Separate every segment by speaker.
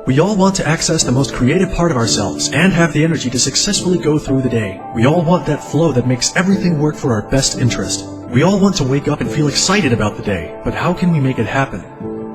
Speaker 1: We all want to access the most creative part of ourselves and have the energy to successfully go through the day. We all want that flow that makes everything work for our best interest. We all want to wake up and feel excited about the day, but how can we make it happen?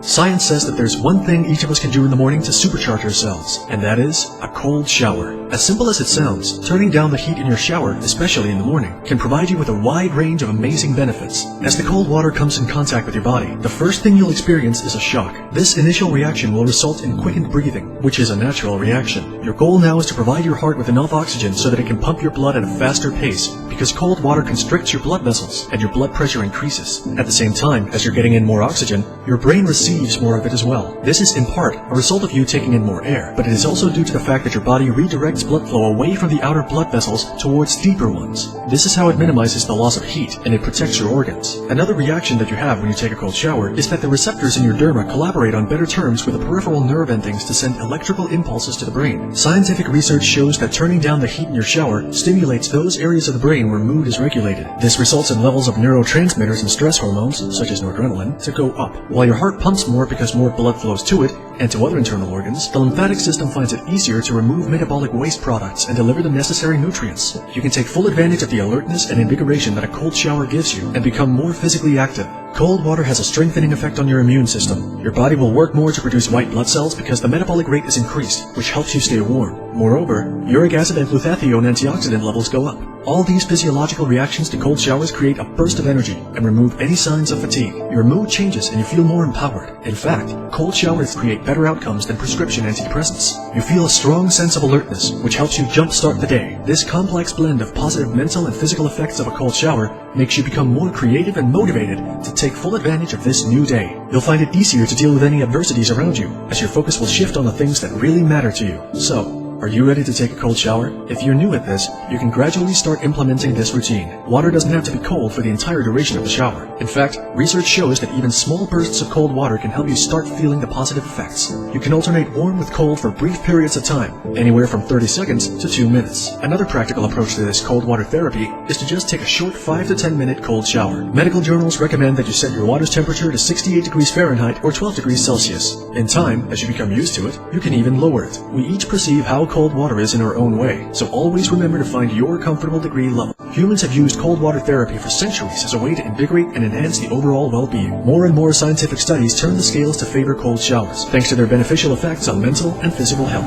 Speaker 1: Science says that there's one thing each of us can do in the morning to supercharge ourselves, and that is a cold shower. As simple as it sounds, turning down the heat in your shower, especially in the morning, can provide you with a wide range of amazing benefits. As the cold water comes in contact with your body, the first thing you'll experience is a shock. This initial reaction will result in quickened breathing, which is a natural reaction. Your goal now is to provide your heart with enough oxygen so that it can pump your blood at a faster pace, because cold water constricts your blood vessels and your blood pressure increases. At the same time, as you're getting in more oxygen, your brain receives more of it as well. This is in part a result of you taking in more air, but it is also due to the fact that your body redirects blood flow away from the outer blood vessels towards deeper ones. This is how it minimizes the loss of heat, and it protects your organs. Another reaction that you have when you take a cold shower is that the receptors in your derma collaborate on better terms with the peripheral nerve endings to send electrical impulses to the brain. Scientific research shows that turning down the heat in your shower stimulates those areas of the brain where mood is regulated. This results in levels of neurotransmitters and stress hormones, such as noradrenaline, to go up. While your heart pumps more because more blood flows to it and to other internal organs, the lymphatic system finds it easier to remove metabolic waste products and deliver the necessary nutrients. You can take full advantage of the alertness and invigoration that a cold shower gives you and become more physically active. Cold water has a strengthening effect on your immune system. Your body will work more to produce white blood cells because the metabolic rate is increased, which helps you stay warm. Moreover, uric acid and glutathione antioxidant levels go up. All these physiological reactions to cold showers create a burst of energy and remove any signs of fatigue. Your mood changes and you feel more empowered. In fact, cold showers create better outcomes than prescription antidepressants. You feel a strong sense of alertness, which helps you jumpstart the day. This complex blend of positive mental and physical effects of a cold shower makes you become more creative and motivated to take full advantage of this new day. You'll find it easier to deal with any adversities around you, as your focus will shift on the things that really matter to you. So, are you ready to take a cold shower? If you're new at this, you can gradually start implementing this routine. Water doesn't have to be cold for the entire duration of the shower. In fact, research shows that even small bursts of cold water can help you start feeling the positive effects. You can alternate warm with cold for brief periods of time, anywhere from 30 seconds to 2 minutes. Another practical approach to this cold water therapy is to just take a short 5 to 10 minute cold shower. Medical journals recommend that you set your water's temperature to 68 degrees Fahrenheit or 12 degrees Celsius. In time, as you become used to it, you can even lower it. We each perceive how cold water is in our own way, so always remember to find your comfortable degree level. Humans have used cold water therapy for centuries as a way to invigorate and enhance the overall well-being. More and more scientific studies turn the scales to favor cold showers, thanks to their beneficial effects on mental and physical health.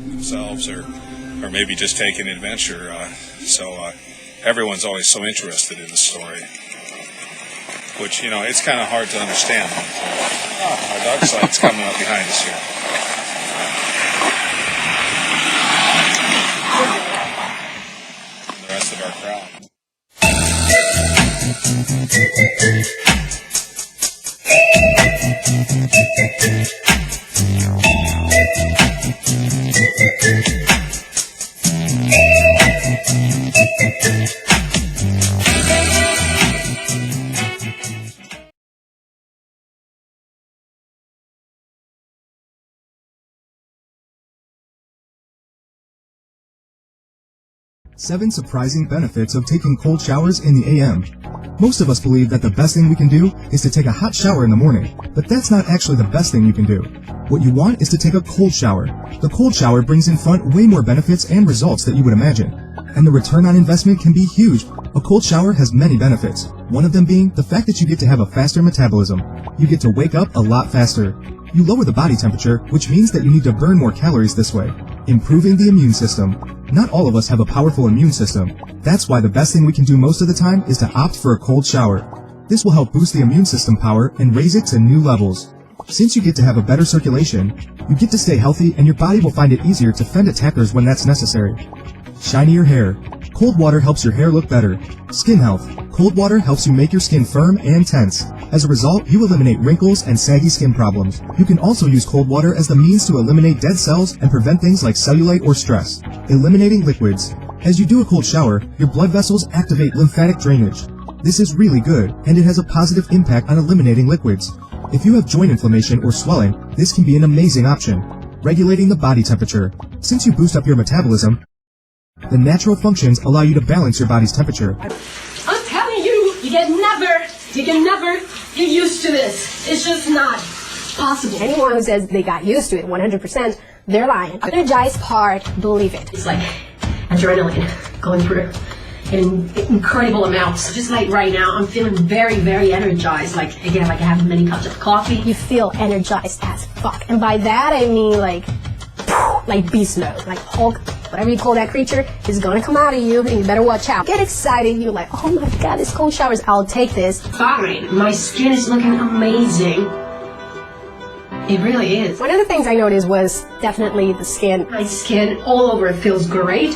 Speaker 2: Themselves or maybe just take an adventure, so everyone's always so interested in the story, which, you know, it's kind of hard to understand. Our dark side's coming up behind us here. And the rest of our crowd.
Speaker 3: Seven surprising benefits of taking cold showers in the AM. Most of us believe that the best thing we can do is to take a hot shower in the morning, but that's not actually the best thing you can do. What you want is to take a cold shower. The cold shower brings in front way more benefits and results that you would imagine, and the return on investment can be huge. A cold shower has many benefits, one of them being the fact that you get to have a faster metabolism. You get to wake up a lot faster. You lower the body temperature, which means that you need to burn more calories this way. Improving the immune system. Not all of us have a powerful immune system. That's why the best thing we can do most of the time is to opt for a cold shower. This will help boost the immune system power and raise it to new levels. Since you get to have a better circulation, you get to stay healthy and your body will find it easier to fend attackers when that's necessary. Shinier hair. Cold water helps your hair look better. Skin health. Cold water helps you make your skin firm and tense. As a result, you eliminate wrinkles and saggy skin problems. You can also use cold water as the means to eliminate dead cells and prevent things like cellulite or stress. Eliminating liquids. As you do a cold shower, your blood vessels activate lymphatic drainage. This is really good, and it has a positive impact on eliminating liquids. If you have joint inflammation or swelling, this can be an amazing option. Regulating the body temperature. Since you boost up your metabolism, the natural functions allow you to balance your body's temperature.
Speaker 4: I'm telling you, you can never get used to this. It's just not. possible. Anyone who says they got used to it 100%, they're lying. The energized part, believe it. It's like adrenaline going through in incredible amounts. Just like right now, I'm feeling very, very energized. Like, again, like I have many cups of coffee. You feel energized as fuck. And by that, I mean like beast mode, like Hulk, whatever you call that creature, is gonna come out of you, and you better watch out. Get excited, you're like, oh my god, this cold showers, I'll take this. Fine, my skin is looking amazing. It really is. One of the things I noticed was definitely the skin. My skin all over feels great.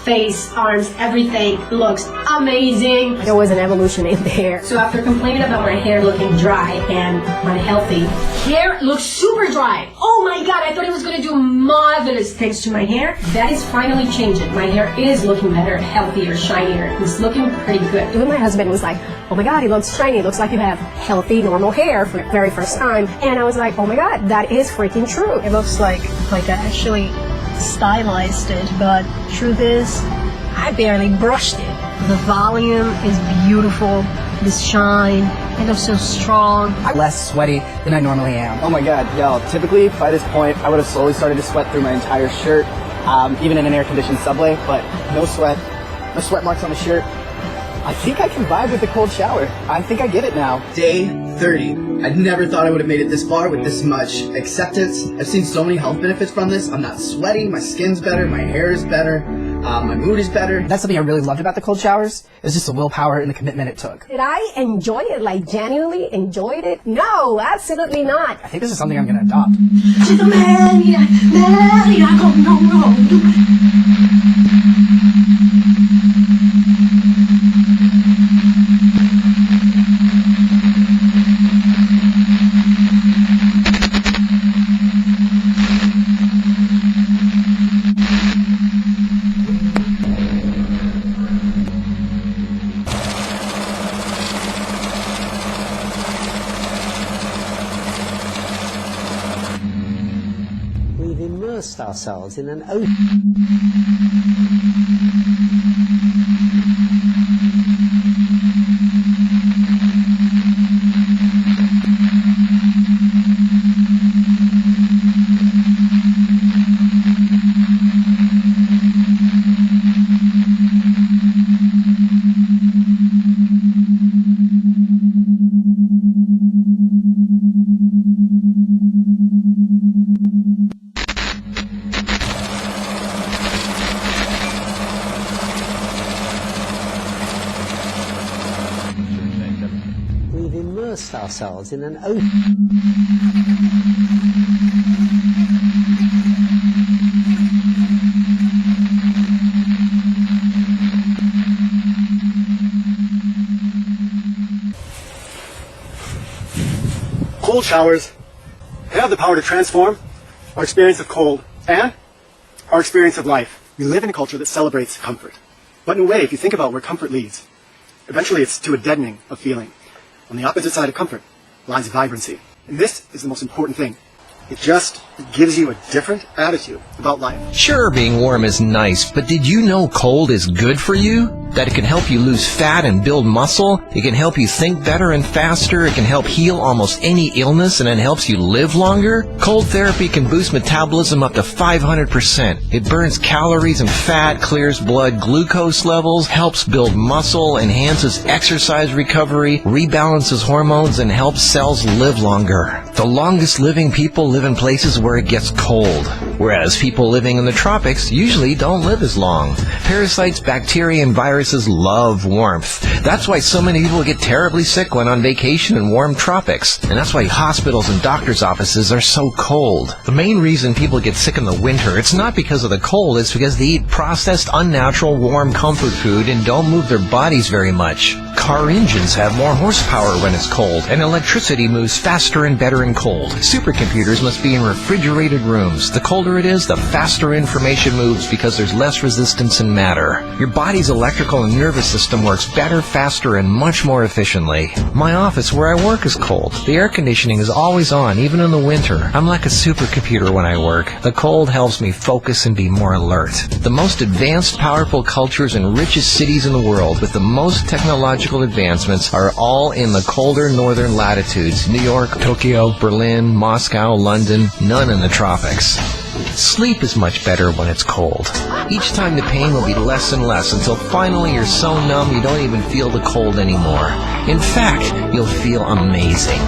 Speaker 4: Face, arms, everything looks amazing. There was an evolution in there. So after complaining about my hair looking dry and unhealthy, hair looks super dry. Oh my god, I thought it was going to do marvelous things to my hair. That is finally changing. My hair is looking better, healthier, shinier. It's looking pretty good. Even my husband was like, oh my god, it looks shiny. It looks like you have healthy, normal hair for the very first time. And I was like, oh my god, that is freaking true. It looks like I actually stylized it, but truth is, I barely brushed it. The volume is beautiful, the shine, it looks so strong.
Speaker 5: I'm less sweaty than I normally am. Oh my god, yo, typically by this point I would have slowly started to sweat through my entire shirt, even in an air-conditioned subway, but no sweat, no sweat marks on the shirt. I think I can vibe with the cold shower. I think I get it now.
Speaker 6: Day 30. I never thought I would have made it this far with this much acceptance. I've seen so many health benefits from this. I'm not sweaty, my skin's better, my hair is better, my mood is better.
Speaker 5: That's something I really loved about the cold showers. It was just the willpower and the commitment it took.
Speaker 4: Did I enjoy it, like genuinely enjoyed it? No, absolutely not.
Speaker 5: I think this is something I'm gonna adopt.
Speaker 4: To the maniac,
Speaker 7: We've immersed ourselves in an open... We've immersed ourselves in an open...
Speaker 8: Cold showers have the power to transform our experience of cold and our experience of life. We live in a culture that celebrates comfort. But in a way, if you think about where comfort leads, eventually it's to a deadening of feeling. On the opposite side of comfort lies vibrancy. And this is the most important thing. It just gives you a different attitude about life.
Speaker 9: Sure, being warm is nice, but did you know cold is good for you? That it can help you lose fat and build muscle? It can help you think better and faster. It can help heal almost any illness, and it helps you live longer? Cold therapy can boost metabolism up to 500%. It burns calories and fat, clears blood glucose levels, helps build muscle, enhances exercise recovery, rebalances hormones, and helps cells live longer. The longest living people live in places where it gets cold, whereas people living in the tropics usually don't live as long. Parasites, bacteria, and viruses love warmth. That's why so many people get terribly sick when on vacation in warm tropics, and that's why hospitals and doctors' offices are so cold. The main reason people get sick in the winter, it's not because of the cold, it's because they eat processed, unnatural, warm comfort food and don't move their bodies very much. Car engines have more horsepower when it's cold, and electricity moves faster and better in cold. Supercomputers must be in refrigerated rooms. The colder colder it is, the faster information moves because there's less resistance in matter. Your body's electrical and nervous system works better, faster, and much more efficiently. My office where I work is cold. The air conditioning is always on, even in the winter. I'm like a supercomputer when I work. The cold helps me focus and be more alert. The most advanced, powerful cultures and richest cities in the world with the most technological advancements are all in the colder northern latitudes. New York, Tokyo, Berlin, Moscow, London, none in the tropics. Sleep is much better when it's cold. Each time the pain will be less and less until finally you're so numb you don't even feel the cold anymore. In fact, you'll feel amazing.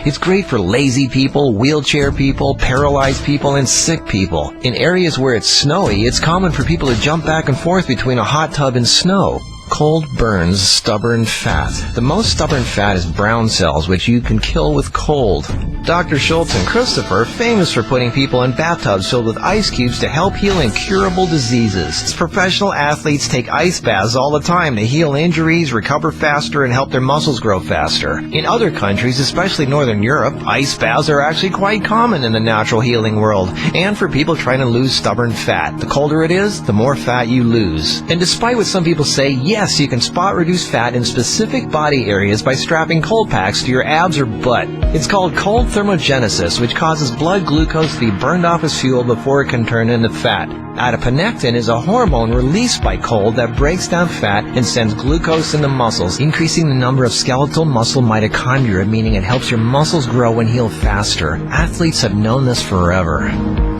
Speaker 9: It's great for lazy people, wheelchair people, paralyzed people, and sick people. In areas where it's snowy, it's common for people to jump back and forth between a hot tub and snow. Cold burns stubborn fat. The most stubborn fat is brown cells, which you can kill with cold. Dr. Schultz and Christopher are famous for putting people in bathtubs filled with ice cubes to help heal incurable diseases. Professional athletes take ice baths all the time to heal injuries, recover faster, and help their muscles grow faster. In other countries, especially Northern Europe, ice baths are actually quite common in the natural healing world, and for people trying to lose stubborn fat. The colder it is, the more fat you lose. And despite what some people say, yes, you can spot reduce fat in specific body areas by strapping cold packs to your abs or butt. It's called cold thermogenesis, which causes blood glucose to be burned off as fuel before it can turn into fat. Adiponectin is a hormone released by cold that breaks down fat and sends glucose into muscles, increasing the number of skeletal muscle mitochondria, meaning it helps your muscles grow and heal faster. Athletes have known this forever.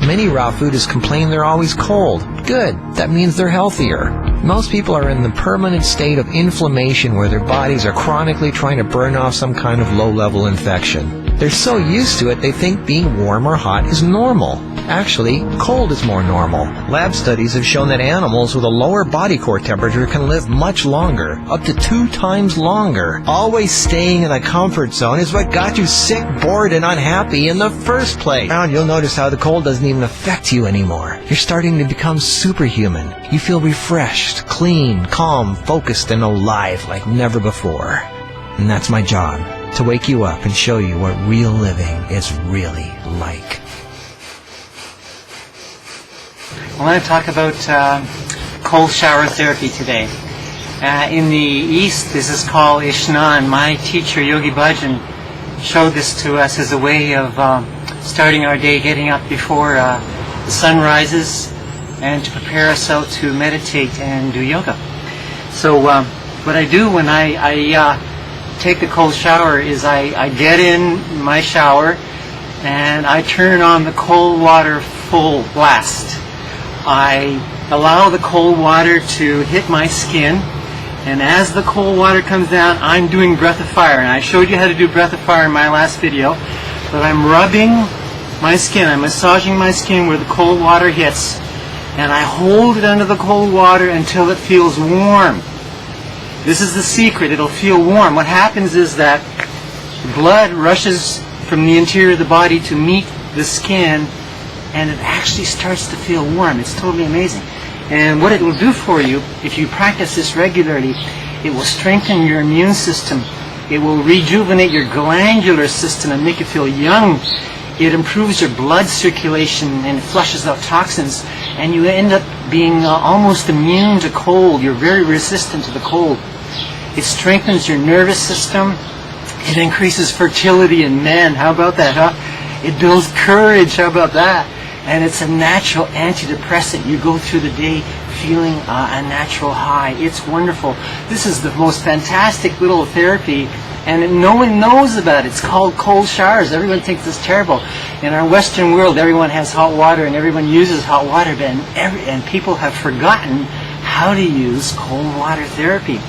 Speaker 9: Many raw foodists complain they're always cold. Good, that means they're healthier. Most people are in the permanent state of inflammation where their bodies are chronically trying to burn off some kind of low-level infection. They're so used to it they think being warm or hot is normal. Actually, cold is more normal. Lab studies have shown that animals with a lower body core temperature can live much longer, up to 2 times longer. Always staying in a comfort zone is what got you sick, bored, and unhappy in the first place. Now you'll notice how the cold doesn't even affect you anymore. You're starting to become superhuman. You feel refreshed, clean, calm, focused, and alive like never before. And that's my job, to wake you up and show you what real living is really like.
Speaker 10: I want to talk about cold shower therapy today. In the East, this is called Ishnaan. My teacher, Yogi Bhajan, showed this to us as a way of starting our day, getting up before the sun rises, and to prepare us out to meditate and do yoga. So what I do when I take the cold shower is I get in my shower and I turn on the cold water full blast. I allow the cold water to hit my skin, and as the cold water comes down, I'm doing breath of fire. And I showed you how to do breath of fire in my last video, but I'm rubbing my skin, I'm massaging my skin where the cold water hits, and I hold it under the cold water until it feels warm. This is the secret, it'll feel warm. What happens is that blood rushes from the interior of the body to meet the skin, and it actually starts to feel warm. It's totally amazing. And what it will do for you, if you practice this regularly, it will strengthen your immune system. It will rejuvenate your glandular system and make you feel young. It improves your blood circulation and it flushes out toxins. And you end up being almost immune to cold. You're very resistant to the cold. It strengthens your nervous system. It increases fertility in men. How about that, huh? It builds courage. How about that? And it's a natural antidepressant. You go through the day feeling a natural high. It's wonderful. This is the most fantastic little therapy, and no one knows about it. It's called cold showers. Everyone thinks it's terrible. In our Western world, everyone has hot water and everyone uses hot water, and people have forgotten how to use cold water therapy.